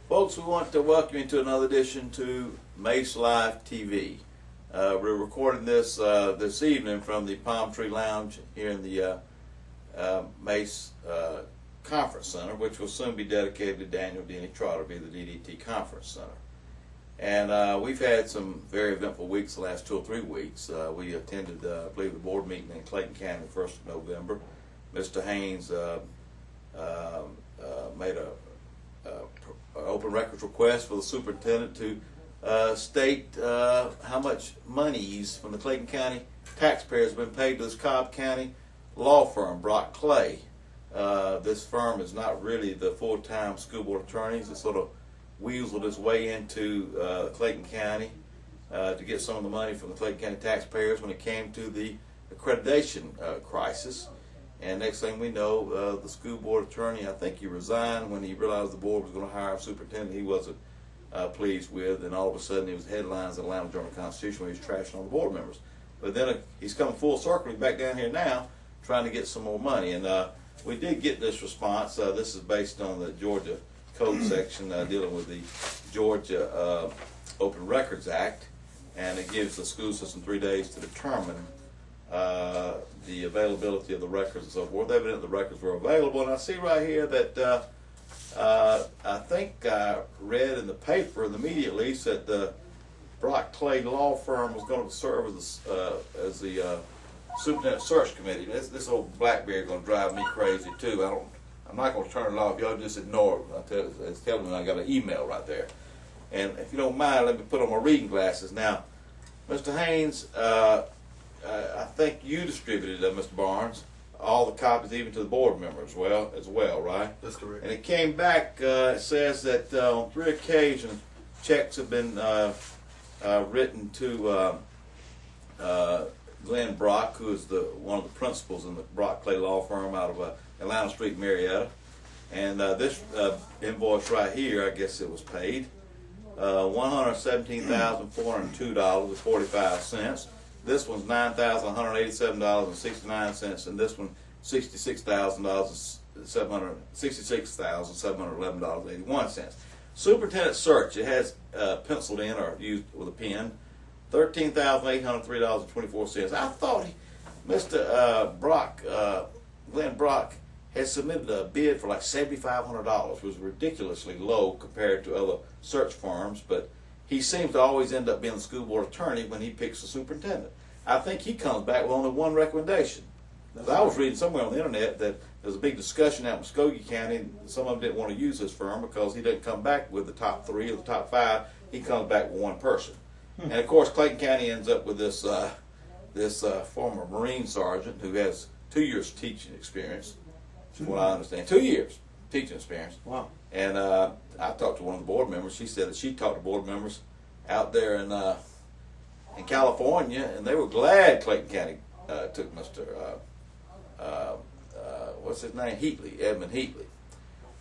Folks, we want to welcome you to another edition to MACE Live TV. We're recording this this evening from the Palm Tree Lounge here in the MACE Conference Center, which will soon be dedicated to Daniel Denny Trotter, be the DDT Conference Center. And we've had some very eventful weeks the last 2 or 3 weeks. We attended, I believe, the board meeting in Clayton County the 1st of November. Mr. Haynes made a open records request for the superintendent to state how much monies from the Clayton County taxpayers have been paid to this Cobb County law firm, Brock Clay. This firm is not really the full-time school board attorneys. It sort of weaseled its way into Clayton County to get some of the money from the Clayton County taxpayers when it came to the accreditation crisis. And next thing we know, the school board attorney, I think he resigned when he realized the board was going to hire a superintendent he wasn't pleased with, and all of a sudden it was headlines in the Atlanta Journal-Constitution when he was trashing on the board members. But then he's come full circle, he's back down here now trying to get some more money. And we did get this response. This is based on the Georgia Code section dealing with the Georgia Open Records Act, and it gives the school system 3 days to determine the availability of the records and so forth. Evidently the records were available, and I see right here that I think I read in the paper, in the media at least, that the Brock Clay law firm was going to serve as the superintendent search committee. This old BlackBerry is going to drive me crazy too. I'm not going to turn it off. Y'all just ignore it. It's telling me I got an email right there. And if you don't mind, let me put on my reading glasses. Now, Mr. Haynes, I think you distributed, Mr. Barnes, all the copies even to the board members as well, right? That's correct. And it came back, it says that on 3 occasions checks have been written to Glenn Brock, who is one of the principals in the Brock Clay law firm out of Atlanta Street, Marietta. And this invoice right here, I guess it was paid, $117,402.45. This one's $9,187.69, and this one $66,711.81. Superintendent search, it has penciled in or used with a pen, $13,803.24. I thought Mr. Glenn Brock, had submitted a bid for like $7,500, which was ridiculously low compared to other search firms, but he seems to always end up being the school board attorney when he picks the superintendent. I think he comes back with only one recommendation. I was reading somewhere on the internet that there's a big discussion out in Muskogee County, and some of them didn't want to use his firm because he didn't come back with the top 3 or the top 5. He comes back with one person. And of course, Clayton County ends up with this former Marine sergeant who has 2 years teaching experience, from what I understand. 2 years teaching experience. Wow. And I talked to one of the board members. She said that she talked to board members out there in California, and they were glad Clayton County took Mr. What's his name? Edmund Heatley.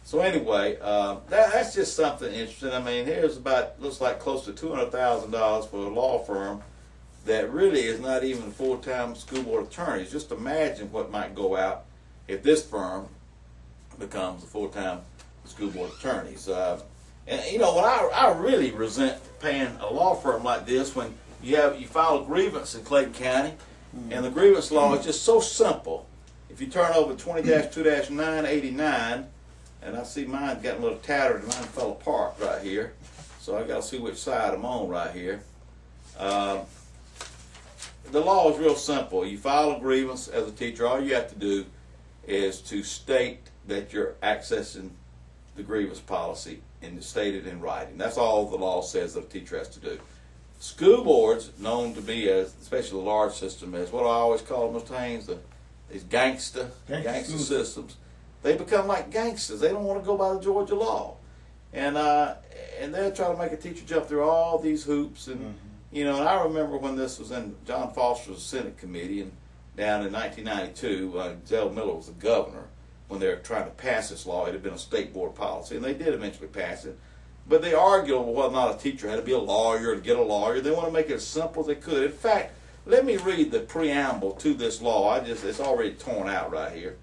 So anyway, that's just something interesting. I mean, looks like close to $200,000 for a law firm that really is not even full-time school board attorneys. Just imagine what might go out if this firm becomes a full-time school board attorneys. And you know what, I really resent paying a law firm like this when you file a grievance in Clayton County, and the grievance law is just so simple. If you turn over 20-2-989, and I see mine got a little tattered and mine fell apart right here, so I got to see which side I'm on right here. The law is real simple. You file a grievance as a teacher. All you have to do is to state that you're accessing the grievance policy and state it in writing. That's all the law says that a teacher has to do. School boards, known to be, especially the large system, as what I always call them, Mr. Haynes, these gangster systems. They become like gangsters. They don't want to go by the Georgia law, and they'll try to make a teacher jump through all these hoops. And you know, and I remember when this was in John Foster's Senate committee, and down in 1992, Zell Miller was the governor when they were trying to pass this law. It had been a state board policy, and they did eventually pass it. But they argued over whether or not a teacher had to be a lawyer to get a lawyer. They want to make it as simple as they could. In fact, let me read the preamble to this law. It's already torn out right here.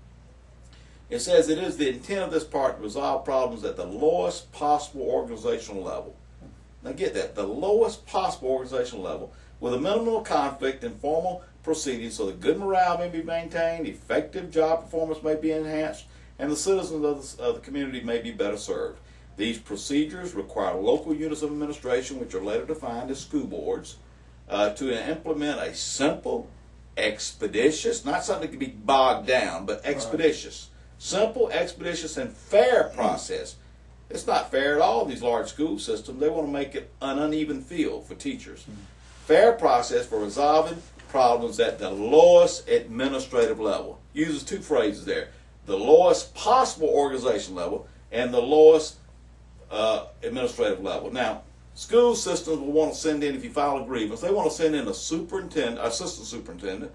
It says it is the intent of this part to resolve problems at the lowest possible organizational level. Now get that, the lowest possible organizational level, with a minimal conflict in formal proceedings so that good morale may be maintained, effective job performance may be enhanced, and the citizens of the community may be better served. These procedures require local units of administration, which are later defined as school boards, to implement a simple, expeditious, not something that can be bogged down, but expeditious. Simple, expeditious, and fair process. It's not fair at all in these large school systems. They want to make it an uneven field for teachers. Fair process for resolving problems at the lowest administrative level. Uses two phrases there. The lowest possible organization level and the lowest administrative level. Now, school systems will want to send in, if you file a grievance, they want to send in a superintendent, assistant superintendent,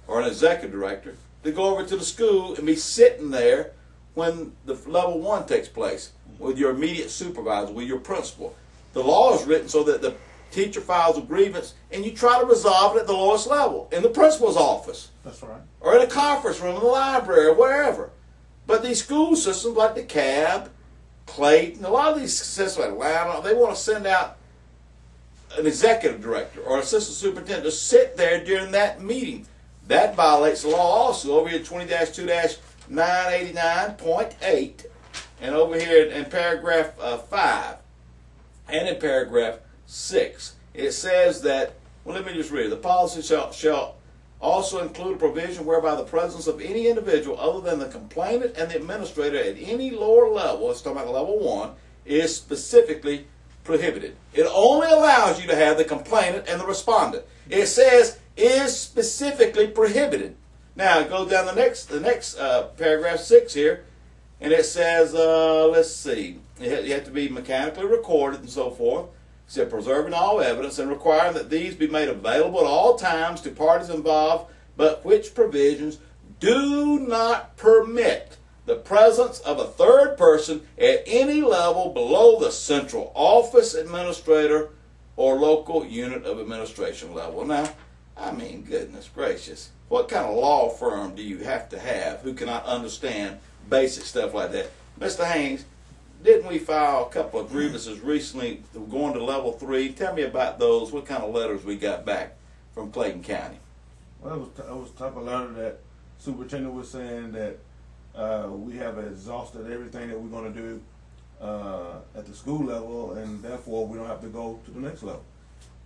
or an executive director to go over to the school and be sitting there when the level 1 takes place with your immediate supervisor, with your principal. The law is written so that the teacher files a grievance and you try to resolve it at the lowest level, in the principal's office. That's right. Or in a conference room, in the library, or wherever. But these school systems like the CAB, Clayton, a lot of these systems like Atlanta, they want to send out an executive director or assistant superintendent to sit there during that meeting. That violates the law also. Over here 20-2-989.8 and over here in paragraph 5 and in paragraph 6. It says that, well, let me just read it. The policy shall also include a provision whereby the presence of any individual other than the complainant and the administrator at any lower level, let's talk about level 1, is specifically prohibited. It only allows you to have the complainant and the respondent. It says is specifically prohibited. Now it goes down the next paragraph 6 here, and it says, let's see, you have to be mechanically recorded and so forth. It said preserving all evidence and requiring that these be made available at all times to parties involved, but which provisions do not permit the presence of a third person at any level below the central office administrator or local unit of administration level. Now, I mean, goodness gracious, what kind of law firm do you have to have who cannot understand basic stuff like that? Mr. Haynes, didn't we file a couple of grievances recently going to level 3? Tell me about those. What kind of letters we got back from Clayton County? Well, it was the type of letter that superintendent was saying that we have exhausted everything that we're going to do at the school level, and therefore we don't have to go to the next level.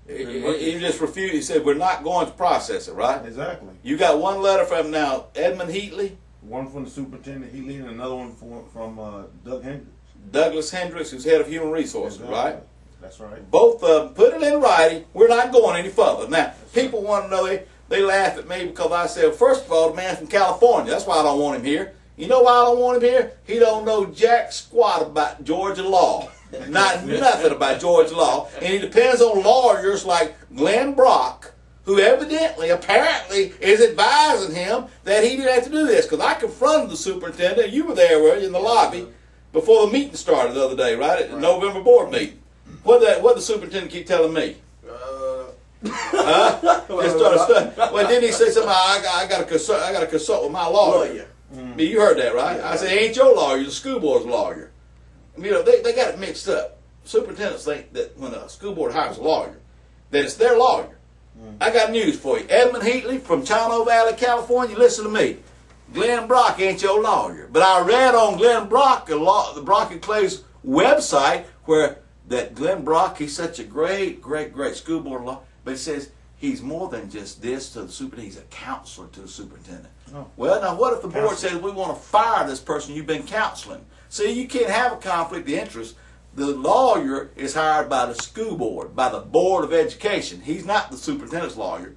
He just refused. He said, we're not going to process it, right? Exactly. You got one letter from now Edmund Heatley? One from the superintendent, Heatley, and another one from Doug Hendricks. Douglas Hendricks, who's head of human resources, Exactly. right? That's right. Both of them put it in writing. We're not going any further. Now, people want to know, they laugh at me because I said, first of all, the man's from California. That's why I don't want him here. You know why I don't want him here? He don't know jack squat about Georgia law. Not nothing about Georgia law. And he depends on lawyers like Glenn Brock, who evidently, apparently, is advising him that he didn't have to do this. Because I confronted the superintendent. You were there, were you, in the lobby before the meeting started the other day, right? At the November board meeting. What the superintendent keep telling me? Just started studying. Well, didn't he say something? I got to consult with my lawyer. Mm-hmm. You heard that, right? Yeah, I said, ain't your lawyer, the school board's lawyer. You know, they got it mixed up. Superintendents think that when a school board hires a lawyer, that it's their lawyer. Mm-hmm. I got news for you. Edmund Heatley from Chino Valley, California, listen to me. Glenn Brock ain't your lawyer. But I read on Glenn Brock, the Brock and Clay's website, where that Glenn Brock, he's such a great school board lawyer, but it says he's more than just this to the superintendent. He's a counselor to the superintendent. Oh. Well, now what if the board says we want to fire this person you've been counseling? See, you can't have a conflict of interest. The lawyer is hired by the school board, by the Board of Education. He's not the superintendent's lawyer.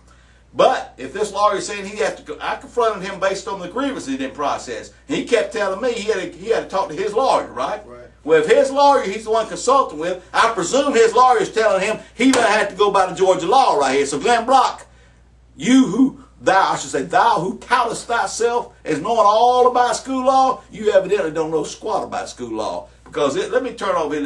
But if this lawyer is saying he has to go, I confronted him based on the grievance he didn't process. He kept telling me he had to talk to his lawyer, right? Well, if his lawyer, he's the one consulting with, I presume his lawyer is telling him he might have to go by the Georgia law right here. So Glenn Brock, thou who toutest thyself as knowing all about school law, you evidently don't know squat about school law. Because let me turn over here.